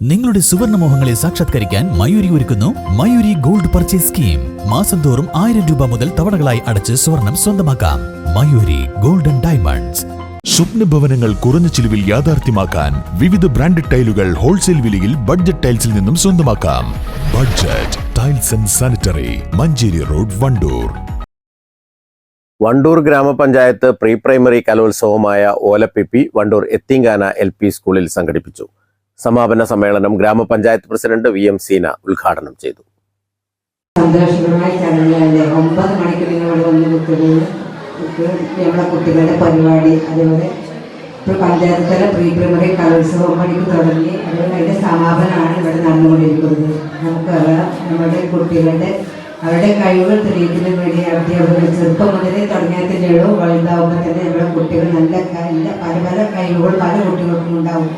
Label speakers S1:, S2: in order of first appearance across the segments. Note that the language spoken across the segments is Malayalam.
S1: നിങ്ങളുടെ സുവർണമോഹങ്ങളെ സാക്ഷാത്കരിക്കാൻ മയൂരി ഒരുക്കുന്നു മയൂരി ഗോൾഡ് പർച്ചേസ് സ്കീം. മാസം തോറും 1000 രൂപ മുതൽ തവണകളായി അടച്ച് സ്വർണം സ്വന്തമാക്കാം. Mayuri golden diamonds.
S2: സ്വപ്ന ഭവനങ്ങൾ കുറഞ്ഞ ചിലവിൽ യാഥാർത്ഥ്യമാക്കാൻ വിവിധ ബ്രാൻഡഡ് ടൈലുകൾ ഹോൾസെയിൽ വിലയിൽ ബഡ്ജറ്റ് ടൈൽസിൽ നിന്നും സ്വന്തമാക്കാം. Budget tiles and sanitary, Manjeri road, Wandoor.
S3: Wandoor ഗ്രാമപഞ്ചായത്ത് പ്രീ പ്രൈമറി കലോത്സവമായ ഓലപ്പിപ്പി വണ്ടൂർ എത്തിങ്കാന LP സ്കൂളിൽ സംഘടിപ്പിച്ചു. സമാപന സമ്മേളനം ഗ്രാമപഞ്ചായത്ത് പ്രസിഡന്റ് VM സീന ഉദ്ഘാടനം ചെയ്തു.
S4: സന്തോഷകരമായ ചടങ്ങുകളിലെ 9 മണിക്ക് നിങ്ങൾ വന്ന് നമ്മുടെ കുട്ടികളുടെ പരിപാടി, അതുപോലെ പഞ്ചായത്ത് തല പ്രീ പ്രൈമറി കലോത്സവം മണിക്ക് തുടങ്ങി, അതുപോലെ അതിൻ്റെ സമാപനമാണ് ഇവിടെ നടന്നുകൊണ്ടിരിക്കുന്നത്. നമുക്കറിയാം, നമ്മുടെ കുട്ടികളുടെ അവരുടെ കഴിവുകൾ തെളിയിക്കുന്നതിന് വേണ്ടി അധ്യാപകർ ചെറുപ്പം മുതലേ തുടങ്ങിയാൽ തന്നെയുള്ളൂ. വലുതാവുമ്പോൾ തന്നെ നമ്മുടെ കുട്ടികൾ നല്ല പല പല കഴിവുകൾ പല കുട്ടികൾക്കും ഉണ്ടാവും.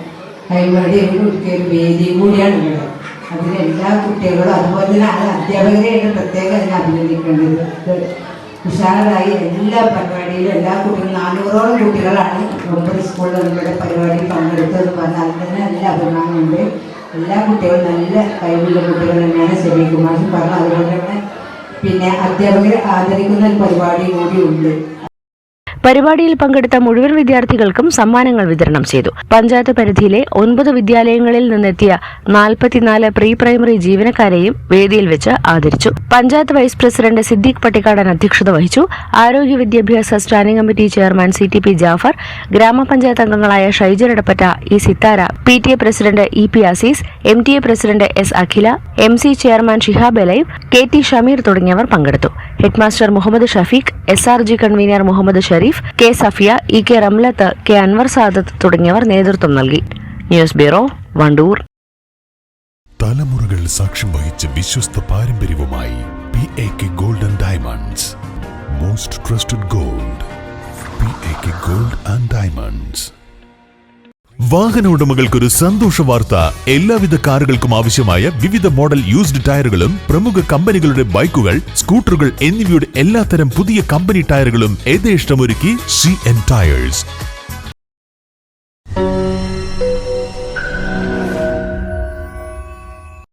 S4: അതിനുവേണ്ടി ഒരു വേദി കൂടിയാണ് ഇവിടെ. അതിന് എല്ലാ കുട്ടികളും അതുപോലെ തന്നെ അധ്യാപകരെയാണ് പ്രത്യേകം അതിനെ അഭിനന്ദിക്കേണ്ടത്. ഉഷാറായി എല്ലാ പരിപാടിയിലും എല്ലാ കുട്ടികളും 400ഓളം കുട്ടികളാണ് 9 സ്കൂളിൽ നമ്മുടെ പരിപാടിയിൽ പങ്കെടുത്തതെന്ന് പറഞ്ഞാൽ അതിൽ തന്നെ നല്ല അഭിമാനമുണ്ട്. എല്ലാ കുട്ടികളും നല്ല കഴിവുള്ള കുട്ടികൾ തന്നെയാണ്. ശരികുമാർ പറഞ്ഞു. അതുപോലെ തന്നെ അധ്യാപകരെ ആദരിക്കുന്ന ഒരു പരിപാടി കൂടിയുണ്ട്.
S5: പരിപാടിയിൽ പങ്കെടുത്ത മുഴുവൻ വിദ്യാർത്ഥികൾക്കും സമ്മാനങ്ങൾ വിതരണം ചെയ്തു. പഞ്ചായത്ത് പരിധിയിലെ 9 വിദ്യാലയങ്ങളിൽ നിന്നെത്തിയ 44 പ്രീ പ്രൈമറി ജീവനക്കാരെയും വേദിയിൽ വെച്ച് ആദരിച്ചു. പഞ്ചായത്ത് വൈസ് പ്രസിഡന്റ് സിദ്ദീഖ് പട്ടിക്കാടൻ അധ്യക്ഷത വഹിച്ചു. ആരോഗ്യ വിദ്യാഭ്യാസ standing committee chairman CTP Jafar, ഗ്രാമപഞ്ചായത്ത് അംഗങ്ങളായ Shaijar Edappatta, E Sithara, PTA president EP Azeez, MTA president S Akhila, MC chairman Shihab Elive, KT Shameer തുടങ്ങിയവർ പങ്കെടുത്തു. Headmaster Muhammad Shafeeq, SRG convener Muhammad Shareef, K Safiya, EK Ramlath, K Anwar Sadath തുടങ്ങിയവർ നേതൃത്വം നൽകി. News bureau, Wandoor.
S2: തലമുറകൾ സാക്ഷ്യം വഹിച്ച വിശ്വസ്ത പാരമ്പര്യവുമായി PAK golden diamonds. Most trusted gold. PAK gold and diamonds. വാഹന ഉടമകൾക്കൊരു സന്തോഷ വാർത്ത. എല്ലാവിധ കാറുകൾക്കും ആവശ്യമായ വിവിധ മോഡൽ യൂസ്ഡ് ടയറുകളും പ്രമുഖ കമ്പനികളുടെ ബൈക്കുകൾ, സ്കൂട്ടറുകൾ എന്നിവയുടെ എല്ലാത്തരം പുതിയ കമ്പനി ടയറുകളും യഥേഷ്ടമൊരുക്കി CN ടയേഴ്സ്.